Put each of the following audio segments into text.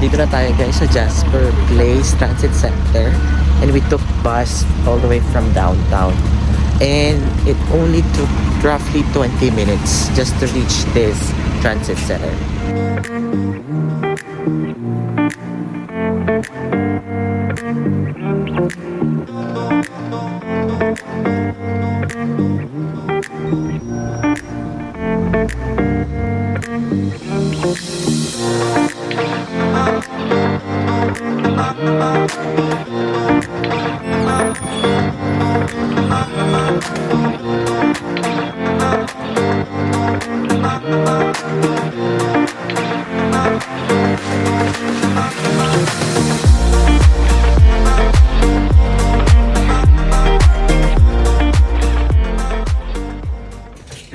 nandito na tayo guys sa Jasper Place Transit Center. And we took bus all the way from downtown. And it only took roughly 20 minutes just to reach this transit center.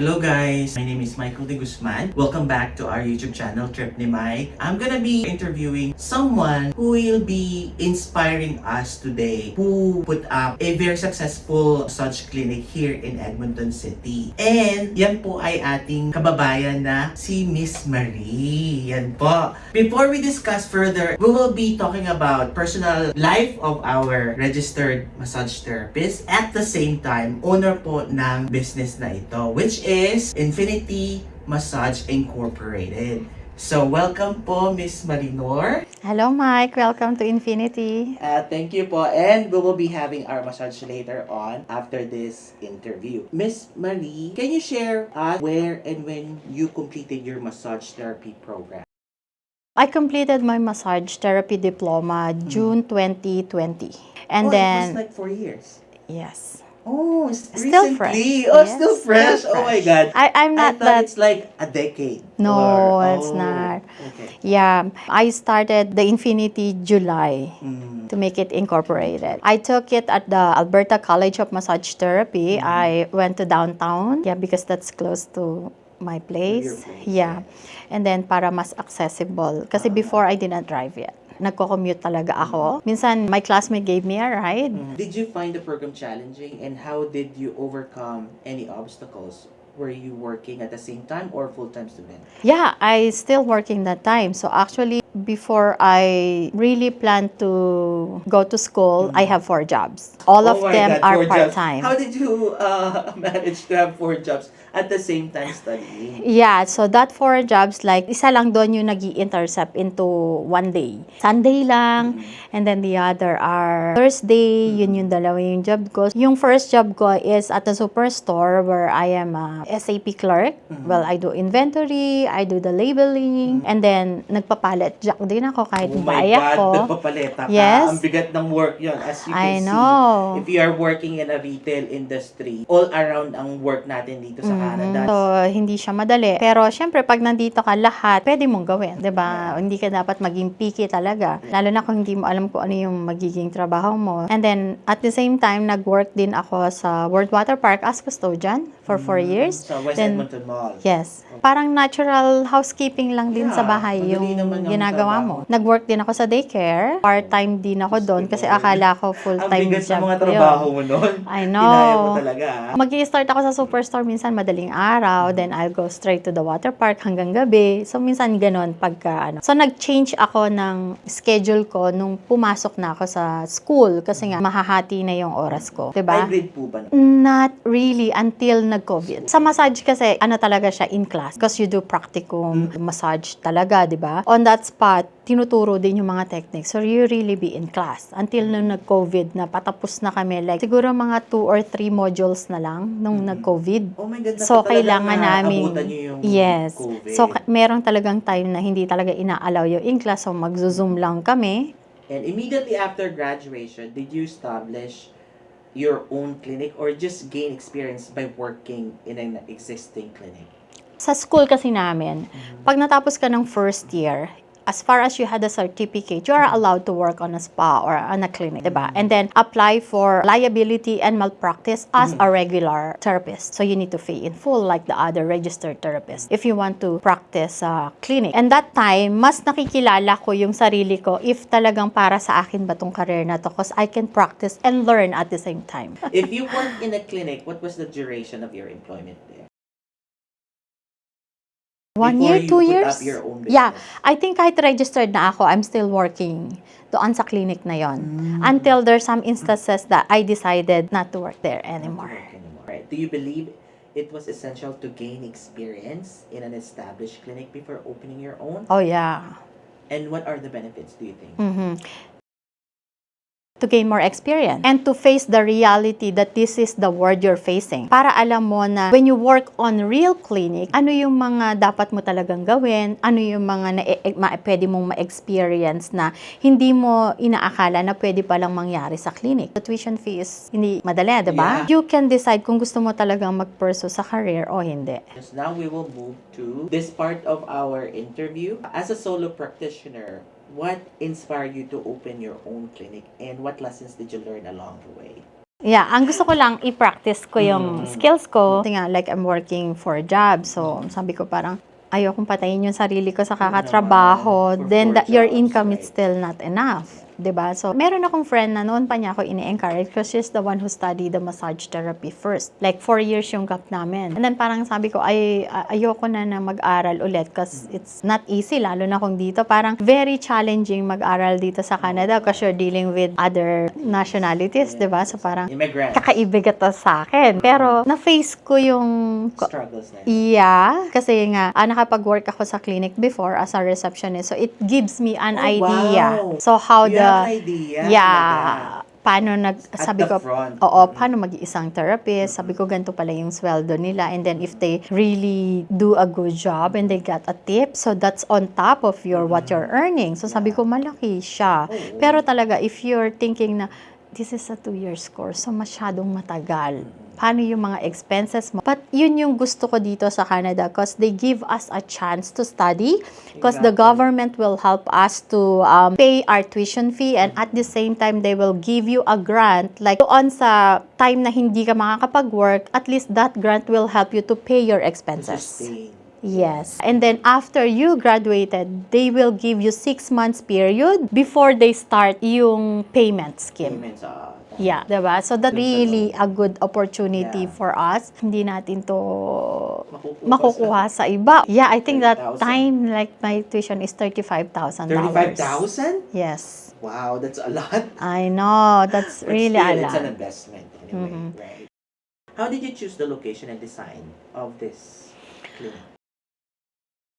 Hello guys, my name is Michael De Guzman. Welcome back to our YouTube channel, Trip ni Mike. I'm gonna be interviewing someone who will be inspiring us today, who put up a very successful massage clinic here in Edmonton City. And yan po ay ating kababayan na si Miss Marie. Yan po. Before we discuss further, we will be talking about personal life of our registered massage therapist. At the same time, owner po ng business na ito, which is Infinity Massage Incorporated. So, welcome po, Miss Marinor. Hello, Mike. Welcome to Infinity. Thank you po. And we will be having our massage later on after this interview. Miss Marie, can you share us where and when you completed your massage therapy program? I completed my massage therapy diploma June 2020. And It then, was like 4 years. yes. Oh, it's Still recently. fresh. Oh, Yes, still fresh. still Oh my fresh. God. I'm I not thought that. it's like a decade. No, Or- it's oh, not. Okay. Yeah, I started the Infinity July Mm. to make it incorporated. I took it at the Alberta College of Massage Therapy. I went to downtown, yeah, because that's close to my place. place, Yeah. And then para mas accessible. Kasi before I didn't drive yet. Nagko-commute talaga ako. Minsan, my classmate gave me a ride. Did you find the program challenging, and how did you overcome any obstacles? Were you working at the same time or full-time student? Yeah, I still working that time. So actually, before I really plan to go to school, I have 4 jobs. All of Oh my them God, are 4 jobs. part-time. How did you manage to have 4 jobs at the same time studying? Yeah, so that 4 jobs, like, isa lang doon yung nag-i-intercept into one day. Sunday lang, and then the other are Thursday, yun yung dalawa yung job ko. Yung first job ko is at a superstore where I am a SAP clerk. Well, I do inventory, I do the labeling, and then nagpapalit jack din ako kahit Oh my bahay ako. God, nagpapaleta ka. Yes. Ang bigat ng work yon, as you I can know. see. If you are working in a retail industry, all around ang work natin dito sa Canada. So, hindi siya madali. Pero, syempre, pag nandito ka lahat, pwede mong gawin, 'di ba? Hindi ka dapat maging picky talaga. Lalo na kung hindi mo alam kung ano yung magiging trabaho mo. And then, at the same time, nag-work din ako sa World Water Park as custodian for 4 years. Sa West Then, Edmonton Mall. yes. Parang natural housekeeping lang din Yeah, sa bahay madali yung naman ang ginagawa mo. trabaho. Nag-work din ako sa daycare. Part-time din ako doon kasi akala ko Ang full-time bigat sa job mga ko yun. trabaho mo noon. I Kinaya mo know. talaga. Mag-i-start ako sa superstore minsan madaling araw, then I'll go straight to the water park hanggang gabi. So minsan ganon pagka ano. So nag-change ako ng schedule ko nung pumasok na ako sa school kasi nga mahahati na yung oras ko, 'di ba? Hybrid po ba? Not really until nag-COVID. Sa massage kasi, ano talaga siya in class because you do practicum massage talaga, di ba? On that spot, tinuturo din yung mga techniques. So, you really be in class. Until nung nag-COVID na patapos na kami, like, siguro mga 2 or 3 modules na lang nung nag-COVID. Oh my God, So, talagang kailangan namin, naabutan niyo yung yes. COVID. So, meron talagang time na hindi talaga ina-allow yung in class. So, mag-zoom lang kami. And immediately after graduation, did you establish your own clinic or just gain experience by working in an existing clinic? Sa school kasi namin, pag natapos ka ng first year, as far as you had a certificate, you are allowed to work on a spa or on a clinic, diba? And then apply for liability and malpractice as a regular therapist. So you need to pay in full like the other registered therapist if you want to practice clinic. And that time, mas nakikilala ko yung sarili ko if talagang para sa akin ba tong career na to because I can practice and learn at the same time. If you work in a clinic, what was the duration of your employment there? 1 Before year, you 2 put years? up your own business? Yeah, I think kahit registered na ako, I'm still working doon sa clinic na yon. Until there's some instances that I decided not to work there Not to anymore. work anymore. Right. Do you believe it was essential to gain experience in an established clinic before opening your own? Oh yeah. And what are the benefits, do you think? Mhm. To gain more experience and to face the reality that this is the world you're facing. Para alam mo na when you work on real clinic, ano yung mga dapat mo talagang gawin, ano yung mga pwede mong ma-experience na hindi mo inaakala na pwede palang mangyari sa clinic. The tuition fee is hindi madali, di ba? Yeah. You can decide kung gusto mo talagang mag-pursue sa career o hindi. Just now we will move to this part of our interview. As a solo practitioner, what inspired you to open your own clinic and what lessons did you learn along the way? Yeah, ang gusto ko lang i-practice ko yung skills ko. Kasi nga, like I'm working for a job. So, sabi ko parang, ayokong patayin yung sarili ko sa kakatrabaho. For Then, 4 your jobs, income right? is still not enough. 'Di ba? So, meron akong friend na noon pa niya ako ini-encourage because she's the one who studied the massage therapy first. Like, 4 years yung gap namin. And then, parang sabi ko, ayoko na mag-aral ulit because it's not easy, lalo na kung dito. Parang very challenging mag-aral dito sa Canada because you're dealing with other nationalities, 'di ba? So, parang Immigrants. kakaibigat to sa akin. Pero, na-face ko yung Struggles na yun. yeah, kasi nga, nakapag-work ako sa clinic before as a receptionist. So, it gives me an Oh, idea. wow. So, how You have an idea yeah, paano sabi the ko, front. oo, paano mag-iisang therapist, sabi ko, ganito pala yung sweldo nila, and then if they really do a good job and they got a tip, so that's on top of what you're earning. So, sabi ko, malaki siya. Pero talaga, if you're thinking na, this is a 2 years course, so masyadong matagal. Paano yung mga expenses mo? But yun yung gusto ko dito sa Canada because they give us a chance to study because the Exactly. government will help us to pay our tuition fee and at the same time, they will give you a grant. Like, doon sa time na hindi ka makakapag-work, at least that grant will help you to pay your To expenses. sustain. Yes. And then after you graduated, they will give you 6 months period before they start yung payment scheme. Payments, Yeah, diba? So that Dun sa really a good opportunity Yeah. for us. Hindi natin to Makukuha makukuha sa iba. Yeah, I think that 30,000. time, like my tuition is $35,000. 35,000? Yes. Wow, that's a lot. I know. That's But really still, a it's an lot. investment anyway, right? How did you choose the location and design of this clinic?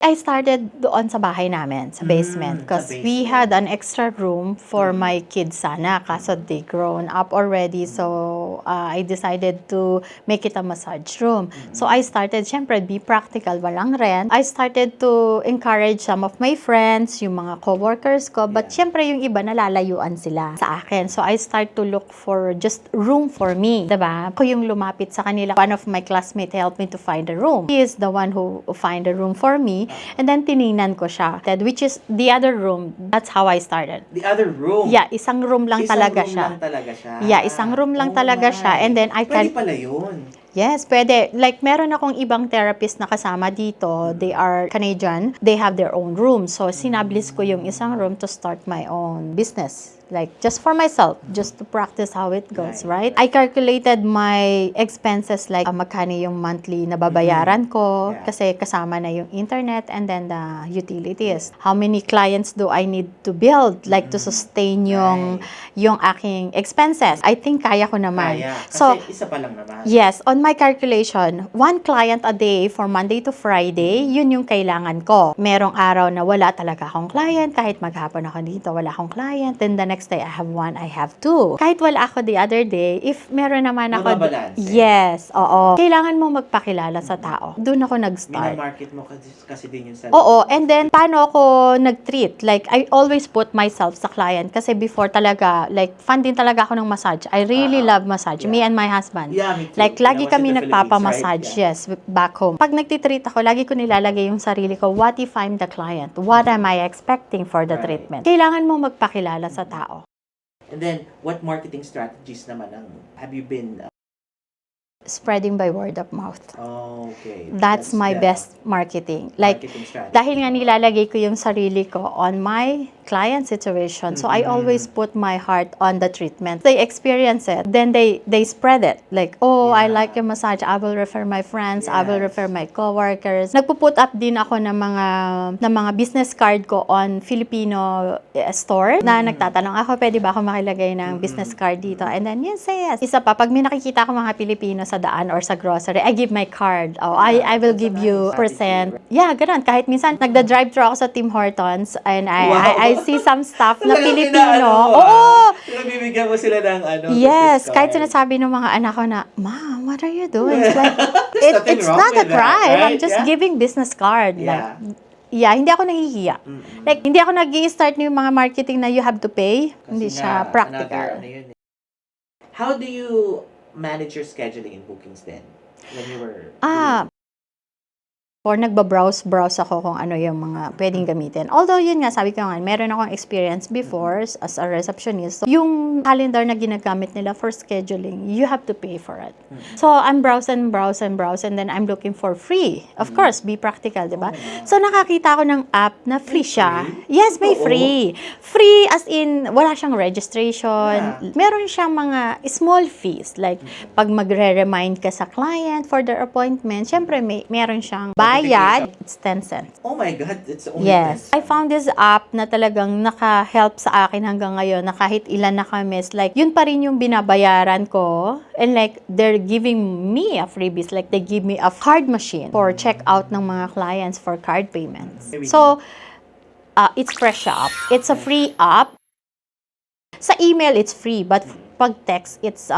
I started doon sa bahay namin, sa basement. Because sa we basement. had an extra room for my kids sana. Kaso they grown up already. So, I decided to make it a massage room. So, I started, syempre, be practical, walang rent. I started to encourage some of my friends, yung mga co-workers ko. But, Yeah. syempre, yung iba, nalalayuan sila sa akin. So, I start to look for just room for me. Diba? Ako yung lumapit sa kanila. One of my classmates helped me to find a room. He is the one who find a room for me. And then, tiningnan ko siya. Which is the other room. That's how I started. The other room? Yeah, isang room lang Isang talaga room siya. lang talaga siya. Yeah, isang room lang Oh talaga my. siya. And then, I Pwede can... pala yun. Yes, pwede. Like, meron akong ibang therapist na kasama dito. They are Canadian. They have their own room. So, sinablis ko yung isang room to start my own business. Like, just for myself. Just to practice how it goes, right? I calculated my expenses like magkano yung monthly na babayaran ko. Yeah. Kasi kasama na yung internet and then the utilities. How many clients do I need to build? Like, to sustain yung aking expenses. I think kaya ko naman. Kaya. Kasi So, isa pa lang naman. yes, on my calculation, 1 client a day for Monday to Friday, yun yung kailangan ko. Merong araw na wala talaga akong client, kahit maghapon ako dito, wala akong client. Then the next day, I have 1, I have 2. Kahit wala ako the other day, if meron naman ako... Mababalance. Yes, oo. Kailangan mo magpakilala sa tao. Doon ako nag-start. Minamarket mo kasi din yung sarili. Oo, and then, paano ako nag-treat? Like, I always put myself sa client kasi before talaga, like, fan din talaga ako ng massage. I really love massage. Yeah. Me and my husband. Yeah, me too. Like, lagi When I was kami in the nagpapamassage, Philippines, right? yes, back home. Pag nagtitreat ako, lagi ko nilalagay yung sarili ko, what if I'm the client? What am I expecting for the Right. treatment? Kailangan mo magpakilala sa tao. And then, what marketing strategies naman have you been... Spreading by word of mouth. Okay. That's my the best marketing. Like, marketing strategy. dahil nga nilalagay ko yung sarili ko on my client situation. So I always put my heart on the treatment. They experience it, then they spread it. Like, oh, I Yeah. like your massage. I will refer my friends. I will Yes. refer my coworkers. Nagpo-put up din ako ng mga business card ko on Filipino store na nagtatanong ako, pwede ba ako makilagay ng business card dito? And then, yes, yes. Isa pa, pag may nakikita ko mga Pilipino sa daan or sa grocery, I give my card. Oh, I will that's a give you nice percent. attitude. Yeah, ganun. Kahit minsan, nagda-drive-thru ako sa Tim Hortons and Wow. I see some stuff na Talagang Filipino. inaano mo, Oo! Pinagbibigyan mo sila ng Yes, business kahit card. sinasabi ng mga anak ko na, Mom, what are you doing? It's like, nothing it's wrong not a with that, crime. I'm right? just Yeah. giving business card. Yeah. Yeah, hindi ako nahihiya. Like, hindi ako nag-i-start ng mga marketing na you have to pay. Hindi Kasi siya nga, practical. another, yun eh. How do you manage your scheduling and bookings then? When you were... Or nagbabrowse ako kung ano yung mga pwedeng gamitin. Although yun nga, sabi ko nga, meron akong experience before as a receptionist. So, yung calendar na ginagamit nila for scheduling, you have to pay for it. So, I'm browse and then I'm looking for free. Of course, be practical, di ba? So, nakakita ako ng app na free siya. Yes, may Oo. free. Free as in, wala siyang registration. Yeah. Meron siyang mga small fees. Like, pag magre-remind ka sa client for their appointment, syempre, meron siyang bayad, it's 10 cents. Oh my God, it's only Yes. this. I found this app na talagang naka-help sa akin hanggang ngayon na kahit ilan na kami, like, yun pa rin yung binabayaran ko. And like, they're giving me a freebies. Like, they give me a card machine for check-out ng mga clients for card payments. So, it's Fresh Up. It's a free app. Sa email, it's free. But pag text, it's,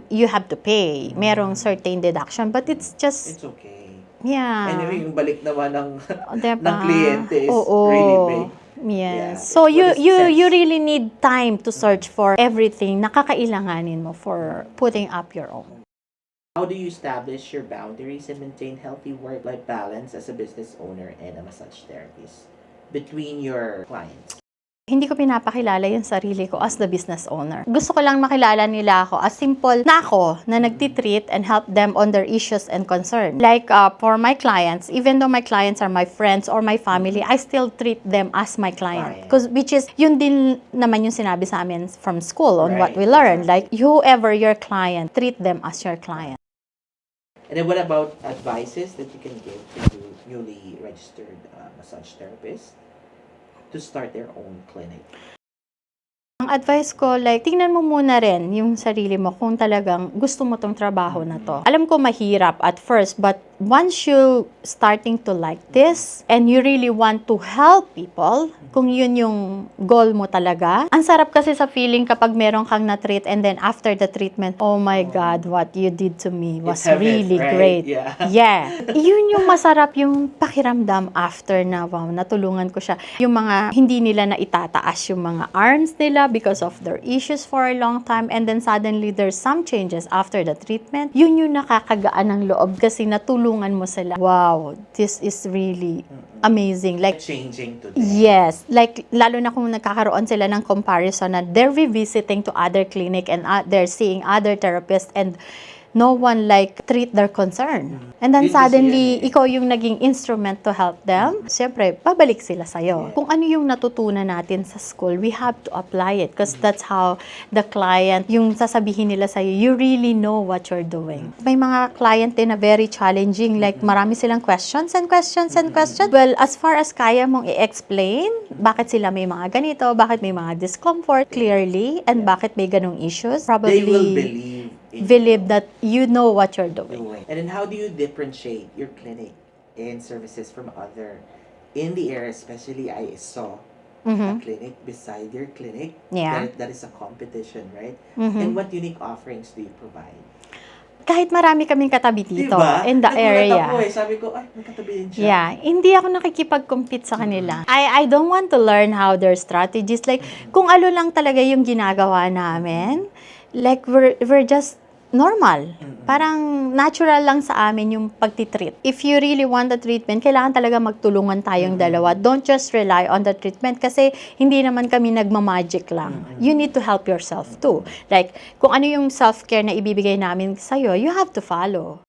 you have to pay. Merong certain deduction. But it's just, It's okay. yeah. Anyway, yung balik naman ng, Diba? ng kliyente is Oo. really big. Yes. Yeah. So What you is you sense? you really need time to search for everything na kakailanganin mo for putting up your own. How do you establish your boundaries and maintain healthy work-life balance as a business owner and a massage therapist between your clients? Hindi ko pinapakilala yung sarili ko as the business owner. Gusto ko lang makilala nila ako as simple na ako na nagtitreat and help them on their issues and concern. Like for my clients, even though my clients are my friends or my family, I still treat them as my client. Which is, yun din naman yung sinabi sa amin from school on what we learned. Like, whoever your client, treat them as your client. And then what about advices that you can give to newly registered massage therapists to start their own clinic? Ang advice ko, like, tingnan mo muna rin yung sarili mo kung talagang gusto mo tong trabaho na to. Alam ko mahirap at first, but once you starting to like this and you really want to help people, kung yun yung goal mo talaga, ang sarap kasi sa feeling kapag meron kang na-treat and then after the treatment, oh my God, what you did to me was It's heaven, really right? great. Yeah. Yeah. Yun yung masarap yung pakiramdam after na, wow, natulungan ko siya. Yung mga hindi nila na itataas yung mga arms nila because of their issues for a long time and then suddenly there's some changes after the treatment. Yun yung nakakagaan ng loob kasi natulungan mo sila. Wow, this is really amazing. Like, Changing today. yes. Like, lalo na kung nagkakaroon sila ng comparison na they're revisiting to other clinic and they're seeing other therapists and no one like treat their concern. And then Yun kasi suddenly, yan eh. ikaw yung naging instrument to help them. Siyempre, babalik sila sa'yo. Kung ano yung natutunan natin sa school, we have to apply it because that's how the client, yung sasabihin nila sa'yo, you really know what you're doing. May mga client din na very challenging, like marami silang questions and questions and questions. Well, as far as kaya mong i-explain, bakit sila may mga ganito, bakit may mga discomfort clearly, and bakit may ganong issues, probably They will believe that you know what you're doing. And then how do you differentiate your clinic and services from other in the area? Especially I saw a clinic beside your clinic. Yeah. That is a competition, right? And what unique offerings do you provide? Kahit marami kaming katabi dito Diba? in the Nagulat area. Ako, sabi ko, ay, magkatabi din siya. Yeah, hindi ako nakikipag-compete sa kanila. I don't want to learn how their strategies, like, kung ano lang talaga yung ginagawa namin, like, we're just normal. Parang natural lang sa amin yung pagtitreat. If you really want the treatment, kailangan talaga magtulungan tayong dalawa. Don't just rely on the treatment kasi hindi naman kami nagmamagic lang. You need to help yourself too. Like, kung ano yung self-care na ibibigay namin sa'yo, you have to follow.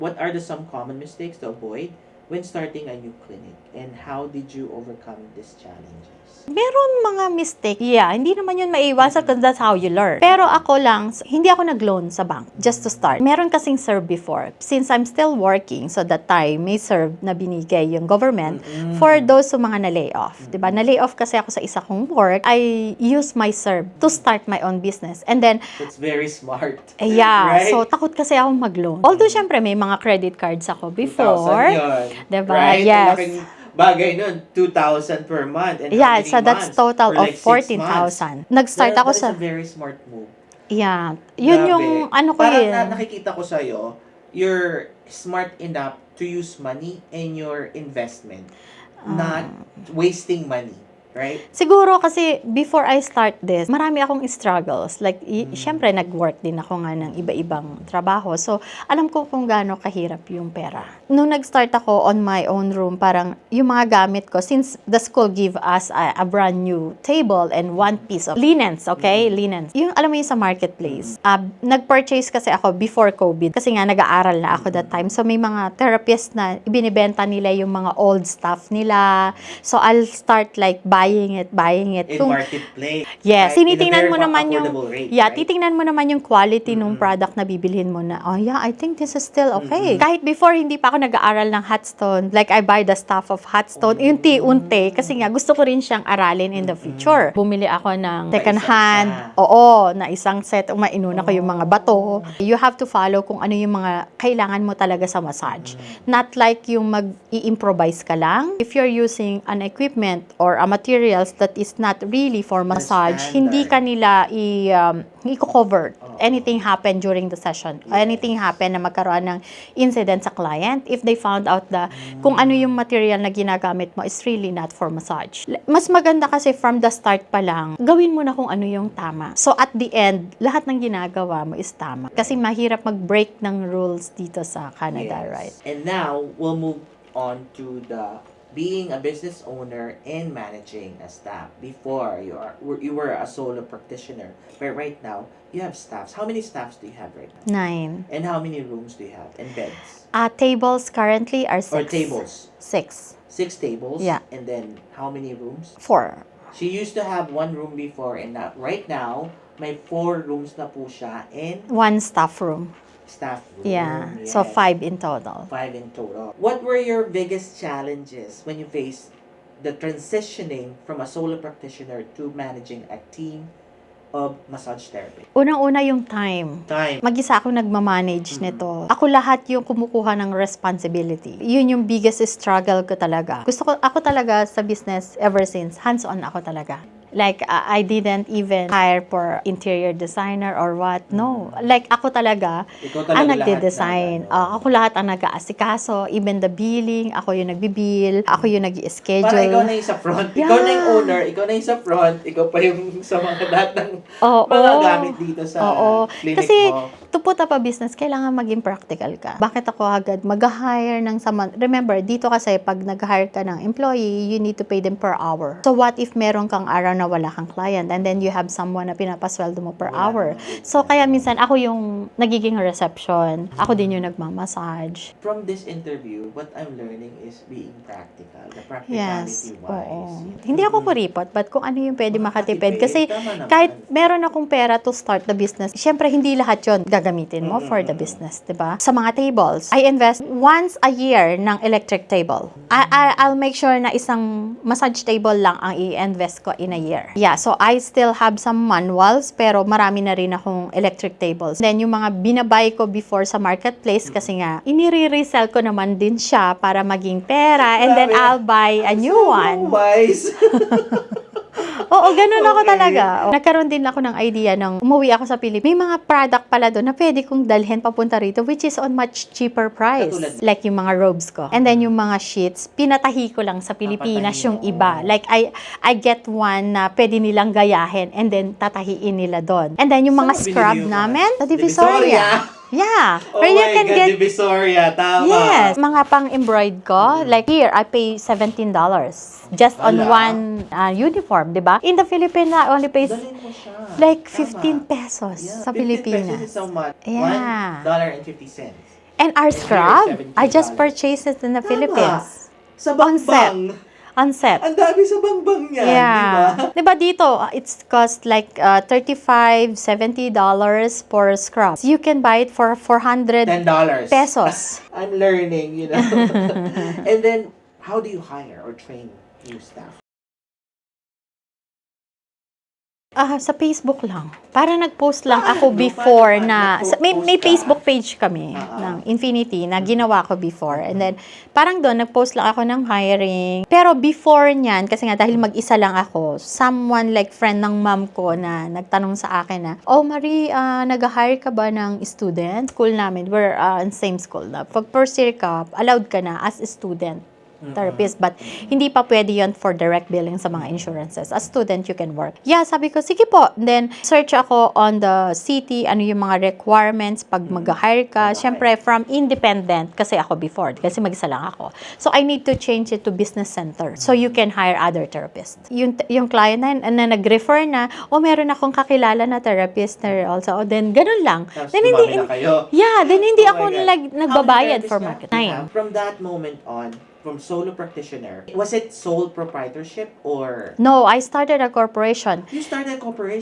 What are some common mistakes to avoid when starting a new clinic? And how did you overcome these challenges? Meron mga mistake. Yeah, hindi naman yun maiiwasan because that's how you learn. Pero ako lang, hindi ako nag-loan sa bank just to start. Meron kasing serve before. Since I'm still working, so that time may serve na binigay yung government for those sa mga na-layoff. Diba? Na-layoff kasi ako sa isa kong work. I use my serve to start my own business. And then, That's very smart. yeah, Right? so takot kasi akong mag-loan. Although, syempre, may mga credit cards ako before. 2,000 yun. Diba? Right? Yes. Ang laking bagay nun. 2,000 per month. And Yeah, how many so that's months? total For of like 6 months. 14,000. Nag-start ako That sa... is a very smart move. Yeah. Yun Grabe. yung ano ko Parang yun. nakikita ko sa'yo, you're smart enough to use money in your investment. Not wasting money. Right? Siguro kasi before I start this, marami akong struggles. Like, syempre nag-work din ako nga ng iba-ibang trabaho. So, alam ko kung gaano kahirap yung pera. Nung nag-start ako on my own room, parang yung mga gamit ko, since the school give us a brand new table and one piece of linens, okay? Linens. Yung, alam mo yung sa marketplace. Nag-purchase kasi ako before COVID kasi nga nag-aaral na ako that time. So, may mga therapists na ibinibenta nila yung mga old stuff nila. So, I'll start like buying it. In Kung- marketplace. Yes, Right? In a tinitingnan very mo naman yung affordable rate, yeah, right? titingnan mo naman yung quality nung product na bibilhin mo na. Oh yeah, I think this is still okay. Kahit before hindi pa ako nag-aaral ng Hotstone, like I buy the stuff of Hotstone, unti-unti kasi nga gusto ko rin siyang aralin in the future. Bumili ako ng second hand. Oo, na isang set, mainuna ko yung mga bato. You have to follow kung ano yung mga kailangan mo talaga sa massage. Not like yung mag-i-improvise ka lang. If you're using an equipment or a materials that is not really for massage, standard. hindi ka nila i-cover. Anything happen during the session. Anything happen na magkaroon ng incident sa client, if they found out kung ano yung material na ginagamit mo is really not for massage. Mas maganda kasi from the start pa lang, gawin mo na kung ano yung tama. So at the end, lahat ng ginagawa mo is tama. Kasi mahirap mag-break ng rules dito sa Canada, Yes. right? And now, we'll move on to the being a business owner and managing a staff. Before, you were a solo practitioner. But right now, you have staffs. How many staffs do you have right now? 9. And how many rooms do you have? And beds? Tables currently are 6. Or tables? 6. 6 tables? Yeah. And then, how many rooms? 4. She used to have 1 room before, and right now, may 4 rooms na po siya and 1 staff room. staff room. Yeah. Yes. So 5 in total. 5 in total. What were your biggest challenges when you faced the transitioning from a solo practitioner to managing a team of massage therapy? Unang-una yung time. Time. Mag-isa ako nagmamanage nito. Ako lahat yung kumukuha ng responsibility. Yun yung biggest struggle ko talaga. Ako talaga sa business ever since, hands-on ako talaga. Like, I didn't even hire for interior designer or what. No. Like, ako talaga Ikaw ang talaga nagde-design. lahat na, Ako lahat ang nag-aasikaso. Even the billing, ako yung nagbibill. Ako yung Para ikaw nag-schedule. na yung sa front. Yeah. Ikaw na yung owner. Ikaw na yung sa front. Ikaw pa yung sa mga lahat ng Oo. mga gamit dito sa Oo. clinic Kasi, mo. to put up a business, kailangan maging practical ka. Bakit ako agad mag-hire ng someone? Remember, dito kasi pag nag-hire ka ng employee, you need to pay them per hour. So what if meron kang araw na wala kang client and then you have someone na pinapasweldo mo per hour? So kaya minsan ako yung nagiging reception. Ako din yung nagmamassage. From this interview, what I'm learning is being practical. The Yes. practicality Oo. wise. Hindi ako kuripot, but kung ano yung pwede makatipid. Kasi Tama naman. kahit meron akong pera to start the business, syempre hindi lahat yon gagamitin mo for the business, 'di ba? Sa mga tables, I invest once a year ng electric table. I'll make sure na isang massage table lang ang i-invest ko in a year. Yeah, so I still have some manuals, pero marami na rin akong electric tables. Then yung mga binabay ko before sa marketplace, kasi nga, inire-resell ko naman din siya para maging pera, and then Grabe. I'll buy a new one. Wise. Oo, ganun ako Okay. talaga. Nagkaroon din ako ng idea nung umuwi ako sa Pilipinas. May mga product pala doon na pwede kong dalhin papunta rito, which is on much cheaper price. Katulad? Like yung mga robes ko. And then yung mga sheets, pinatahi ko lang sa Pilipinas Papatahi yung mo. iba. Like I get one na pwede nilang gayahin and then tatahiin nila doon. And then yung mga Saan mo scrub binili yung namin, mga- sa Divisoria. Yeah. Oh Where you my can God, get Divisoria. Tama. Yes, mga pang-embroid ko. Like here, I pay $17 just on Ala. one uniform, 'di ba? In the Philippines, I only pay Dalhin mo siya. like Tama. 15 pesos Yeah, sa 15 Pilipinas. pesos is so much. Yeah. $1.50. And our And here, scrub, I $17. just purchased it in the Tama. Philippines. Sa On set. Bangbang. Unset. Ang dami sa bangbang niyan, di ba? Yeah. Diba dito, it's cost like $35, $70 for scrubs. You can buy it for 400 $10. pesos. I'm learning, you know. And then, how do you hire or train new staff? Sa Facebook lang. Para nag-post lang Ah, ako no, before paano na may nag-post ka? Facebook page kami Ah. ng Infinity na ginawa ko before. And then parang doon nag-post lang ako ng hiring. Pero before niyan kasi nga dahil mag-isa lang ako, someone like friend ng mom ko na nagtanong sa akin na, "Oh, Marie, nag-hire ka ba ng student?" School namin, we're in same school na. Pag first year ka, allowed ka na as a student therapist, but hindi pa pwede yon for direct billing sa mga insurances. As student, you can work. Yeah, sabi ko, sige po. Then, search ako on the city, ano yung mga requirements pag mag-hire ka. Siyempre, from independent, kasi ako before, kasi mag-isa lang ako. So, I need to change it to business center so you can hire other therapists. Yung client na nag-refer na, meron akong kakilala na therapist na also. Then, ganun lang. Tapos Then, dumami na kayo. Yeah, then hindi Oh my ako God. nagbabayad How many for therapists market. do you 9. have? From that moment on, from solo practitioner, was it sole proprietorship or No, I started a corporation. you started a corporation?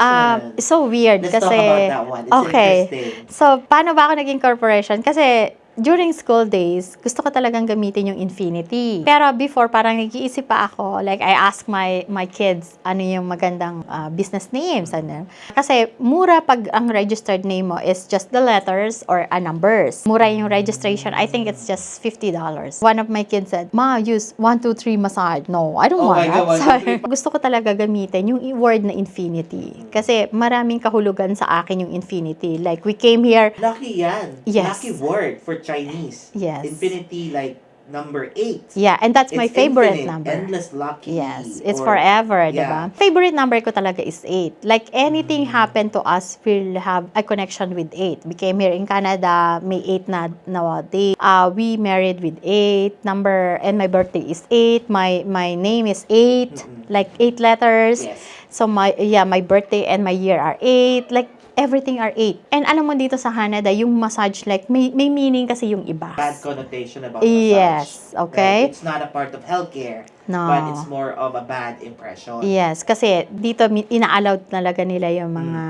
So weird Let's kasi talk about that one. It's okay. interesting. So paano ba ako naging corporation? Kasi during school days, gusto ko talagang gamitin yung Infinity. Pero before, parang nag-iisip pa ako. Like, I ask my kids, ano yung magandang business names. Ano. Kasi, mura pag ang registered name mo is just the letters or numbers. Mura yung registration. I think it's just $50. One of my kids said, "Ma, use 123 massage." No, I don't Oh want my that. God, 1, 2, 3. Gusto ko talaga gamitin yung word na Infinity. Kasi maraming kahulugan sa akin yung Infinity. Like, we came here. Lucky yan. Yes. Lucky word for Chinese. Yes. Infinity, like number 8. Yeah, and that's my It's favorite infinite, number. endless, lucky. Yes, it's or- forever, yeah. diba? Favorite number ko talaga is 8. Like, anything happen to us will have a connection with 8. We came here in Canada, may 8 na day. We married with 8 number, and my birthday is 8. My name is 8, like 8 letters. Yes. So, my birthday and my year are 8. Like, everything are 8. And alam mo dito sa Canada, yung massage, like, may meaning kasi yung iba. Bad connotation about Yes, massage. okay. Right? It's not a part of healthcare, No. but it's more of a bad impression. Yes, kasi dito ina-allowed talaga nila yung mga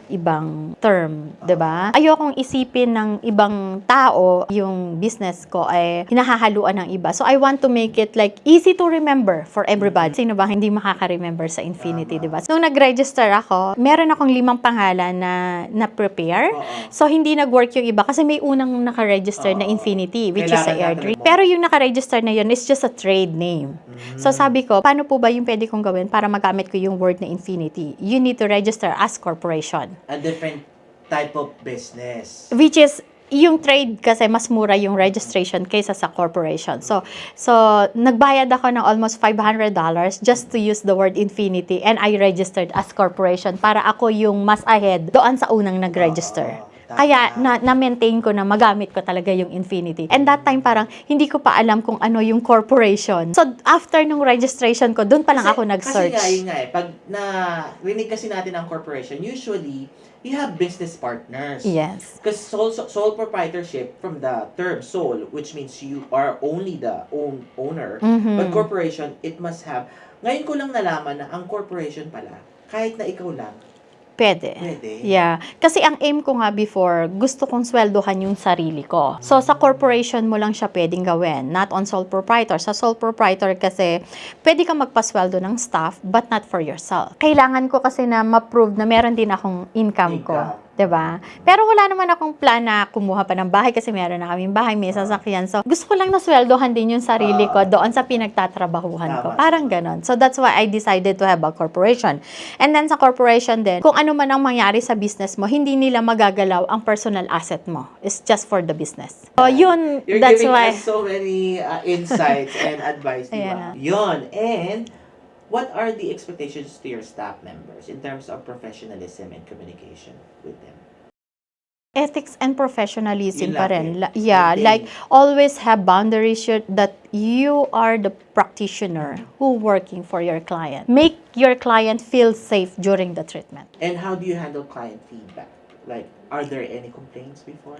ibang term, 'di ba? Ayokong isipin ng ibang tao yung business ko ay hinahahaluan ng iba. So I want to make it like easy to remember for everybody. Sino ba hindi makaka-remember sa Infinity, 'di ba? Nung nag-register ako, meron akong 5 pangalan na prepare. Oo. So hindi nag-work yung iba kasi may unang naka-register na Oo. Infinity, which is sa Kailangan natin Airdrie. mo. Pero yung naka-register na yun is just a trade name. So sabi ko, paano po ba yung pwede kong gawin para magamit ko yung word na Infinity? You need to register as corporation. A different type of business. Which is, yung trade kasi mas mura yung registration kaysa sa corporation. So nagbayad ako ng almost $500 just to use the word Infinity, and I registered as corporation para ako yung mas ahead doon sa unang nag-register. Oo, tama. Kaya na-maintain ko na magamit ko talaga yung Infinity. And that time parang hindi ko pa alam kung ano yung corporation. So after nung registration ko, doon pa lang ako nag-search. Kasi nga, pag rinig kasi natin ang corporation, usually, you have business partners. Yes. Because sole proprietorship, from the term sole, which means you are only the owner, Mhm. but corporation, it must have, ngayon ko lang nalaman na ang corporation pala, kahit na ikaw lang, Pwede. Pwede. Yeah. Kasi ang aim ko nga before, gusto kong sweldohan yung sarili ko. So, sa corporation mo lang siya pwedeng gawin. Not on sole proprietor. Sa sole proprietor kasi, pwede kang magpasweldo ng staff, but not for yourself. Kailangan ko kasi na ma-prove na meron din akong income ko. Income. 'Di ba? Pero wala naman akong plan na kumuha pa ng bahay kasi meron na kaming bahay, may sasakyan. So, gusto ko lang na sweldohan din yung sarili ko doon sa pinagtatrabahuhan ko. Tama. Parang ganon. So, that's why I decided to have a corporation. And then sa corporation din, kung ano man ang mangyari sa business mo, hindi nila magagalaw ang personal asset mo. It's just for the business. So, yun, You're that's giving why. us so many insights and advice, di ba? Ayan. Yun. And, what are the expectations to your staff members in terms of professionalism and communication with them? Ethics and professionalism Yun pa lang rin. eh. Yeah, Maintain. like always have boundaries that you are the practitioner who working for your client. Make your client feel safe during the treatment. And how do you handle client feedback? Like, are there any complaints before?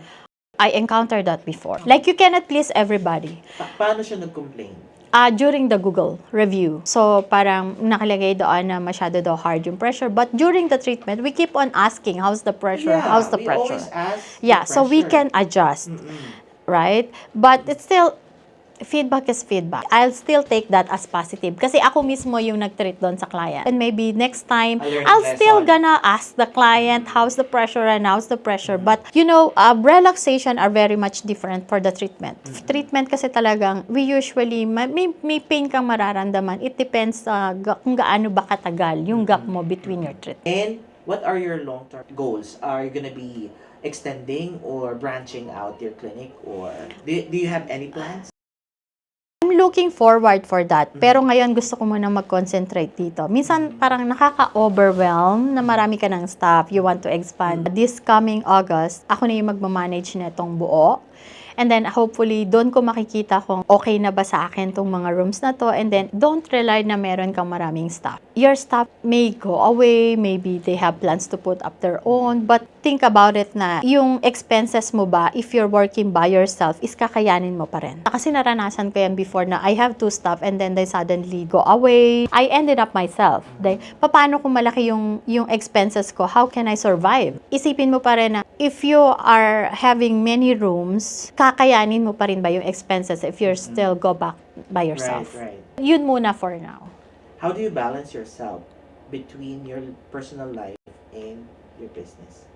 I encountered that before. Like you cannot please everybody. Paano siya nag-complain? During the Google review. So, parang nakalagay doon na masyado daw hard yung pressure. But during the treatment, we keep on asking, how's the pressure? How's the we pressure? always ask Yeah, the so we pressure. can adjust, Mm-mm. right? But it's still, feedback is feedback. I'll still take that as positive kasi ako mismo yung nag-treat doon sa client. And maybe next time, A learning I'll still lesson. gonna ask the client how's the pressure and how's the pressure. But, relaxation are very much different for the treatment. Treatment kasi talagang, we usually, may pain kang mararamdaman. It depends kung gaano ba katagal yung gap mo between your treatment. And what are your long-term goals? Are you gonna be extending or branching out your clinic, or do you have any plans? I'm looking forward for that. Pero ngayon gusto ko muna mag-concentrate dito. Minsan parang nakaka-overwhelm na marami ka ng staff, you want to expand. This coming August, ako na yung magmamanage na itong buo. And then, hopefully, doon ko makikita kung okay na ba sa akin tong mga rooms na to. And then, don't rely na meron kang maraming staff. Your staff may go away, maybe they have plans to put up their own, but think about it na yung expenses mo ba, if you're working by yourself, is kakayanin mo pa rin. Kasi naranasan ko yan before na I have 2 staff and then they suddenly go away. I ended up myself. Dahil, paano kung malaki yung expenses ko? How can I survive? Isipin mo pa rin na if you are having many rooms, kakayanin mo pa rin ba yung expenses if you're still go back by yourself? Right. Yun muna for now. How do you balance yourself between your personal life and your business?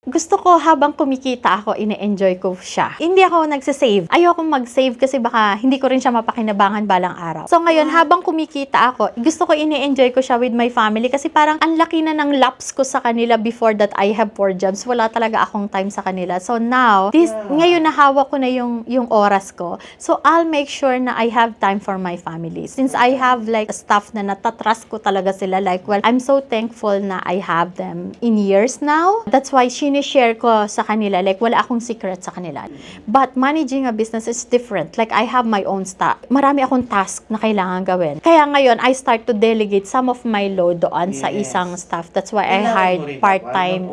Gusto ko habang kumikita ako, ine-enjoy ko siya. Hindi ako nagsisave. Ayoko mag-save kasi baka hindi ko rin siya mapakinabangan balang araw. So ngayon, habang kumikita ako, gusto ko ine-enjoy ko siya with my family kasi parang ang laki na ng lapse ko sa kanila before that I have 4 jobs. Wala talaga akong time sa kanila. So now, ngayon nahawak ko na yung oras ko. So I'll make sure na I have time for my family. Since I have like staff na natatrust ko talaga sila, like, well, I'm so thankful na I have them in years now. That's why share ko sa kanila, like wala akong secret sa kanila. But managing a business is different. Like I have my own staff. Marami akong task na kailangan gawin. Kaya ngayon, I start to delegate some of my load doon sa isang staff. That's why I hired part-time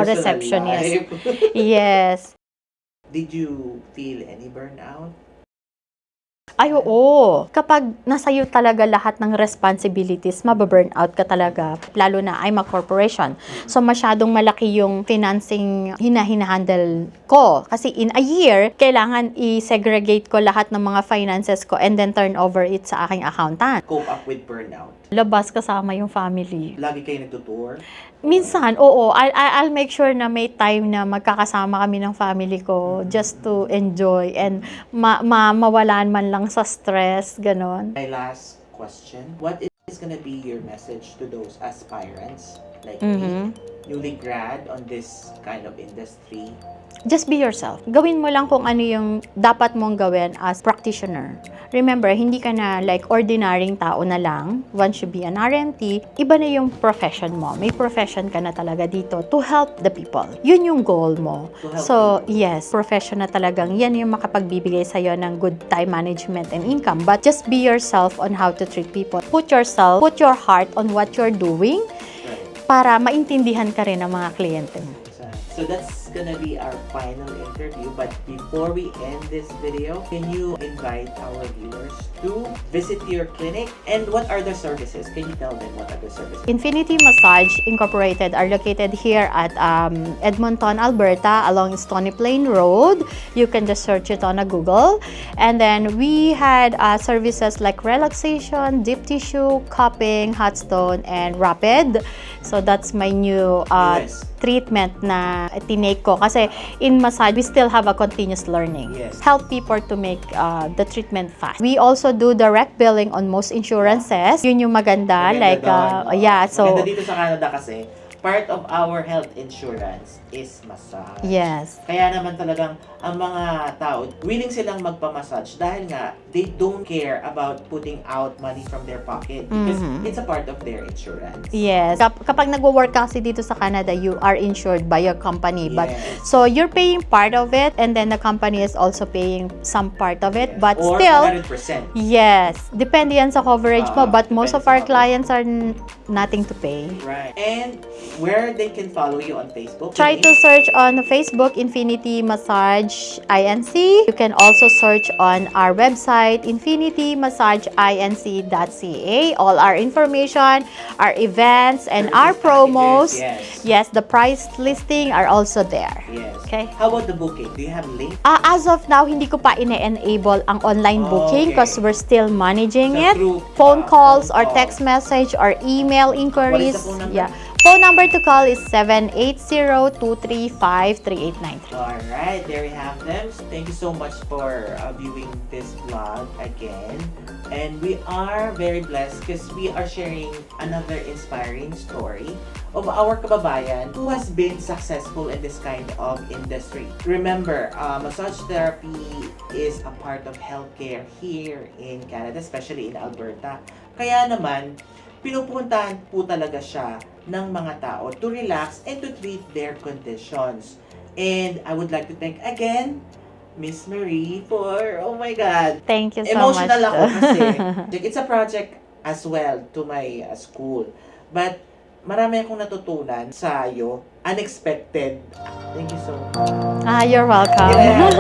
receptionist. Yes. Did you feel any burnout? Ay, oo. Kapag nasa'yo talaga lahat ng responsibilities, mababurn out ka talaga. Lalo na I'm a corporation. So, masyadong malaki yung financing hinahandle ko. Kasi in a year, kailangan i-segregate ko lahat ng mga finances ko and then turn over it sa aking accountant. Cope up with burnout? Labas kasama yung family. Lagi kayo nagtutour? Minsan, oo. I'll make sure na may time na magkakasama kami ng family ko just to enjoy and mawalan man lang sa stress, ganon. My last question, what is gonna be your message to those aspirants like Mhm. me, newly grad on this kind of industry? Just be yourself. Gawin mo lang kung ano yung dapat mong gawin as practitioner. Remember, hindi ka na like ordinaryong tao na lang. Once you be an RMT, iba na yung profession mo. May profession ka na talaga dito to help the people. Yun yung goal mo. To help So, yes, profession na talagang yan yung makapagbibigay sa'yo ng good time management and income. But just be yourself on how to treat people. Put your heart on what you're doing Right. para maintindihan ka rin ng mga kliyente mo. So that's gonna be our final interview. But before we end this video, can you invite our viewers to visit your clinic? And what are the services? Can you tell them what are the services? Infinity Massage Incorporated are located here at Edmonton, Alberta, along Stony Plain Road. You can just search it on a Google. And then we had services like relaxation, deep tissue, cupping, hot stone, and rapid. So that's my new Yes. treatment na tinake ko. Kasi in massage, we still have a continuous learning. Yes. Help people to make the treatment fast. We also do direct billing on most insurances. Yun yung maganda. So, Maganda dito sa Canada kasi, part of our health insurance is massage. yes. Kaya naman talagang ang mga tao, willing silang magpamassage dahil nga they don't care about putting out money from their pocket because it's a part of their insurance. Yes. Kapag nagwo-work kasi dito sa Canada, you are insured by your company. But Yes. so you're paying part of it and then the company is also paying some part of it. Yes. But Or still, 100%. yes. Depende yan sa coverage mo. But most depende of sa our coverage. clients are nothing to pay. Right. And where they can follow you on Facebook? Try to search on Facebook, Infinity Massage INC. You can also search on our website, infinitymassageinc.ca. All our information, our events, and our promos. Yes, the price listing are also there. Yes. Okay. How about the booking? Do you have a link? As of now, hindi ko pa ine-enable ang online booking Okay. because we're still managing So, it. through, Phone calls or phone text message or email inquiries. phone number? Yeah. Phone number to call is 780-235-3893. Alright, there we have them. Thank you so much for viewing this vlog again. And we are very blessed because we are sharing another inspiring story of our kababayan who has been successful in this kind of industry. Remember, massage therapy is a part of healthcare here in Canada, especially in Alberta. Kaya naman, pinupuntahan po talaga siya ng mga tao to relax and to treat their conditions. And I would like to thank again Miss Marie for, oh my God, Thank you so emotional much. ako kasi it's a project as well to my school. But marami akong natutunan sa iyo, unexpected. Thank you so much. You're welcome. Yeah.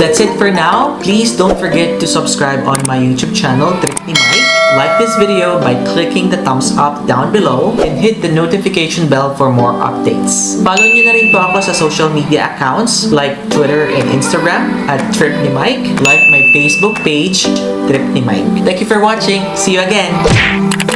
That's it for now. Please don't forget to subscribe on my YouTube channel, Trip ni Mike. Like this video by clicking the thumbs up down below and hit the notification bell for more updates. Follow nyo na rin po ako sa social media accounts like Twitter and Instagram at Trip ni Mike. Like my Facebook page, Trip ni Mike. Thank you for watching. See you again!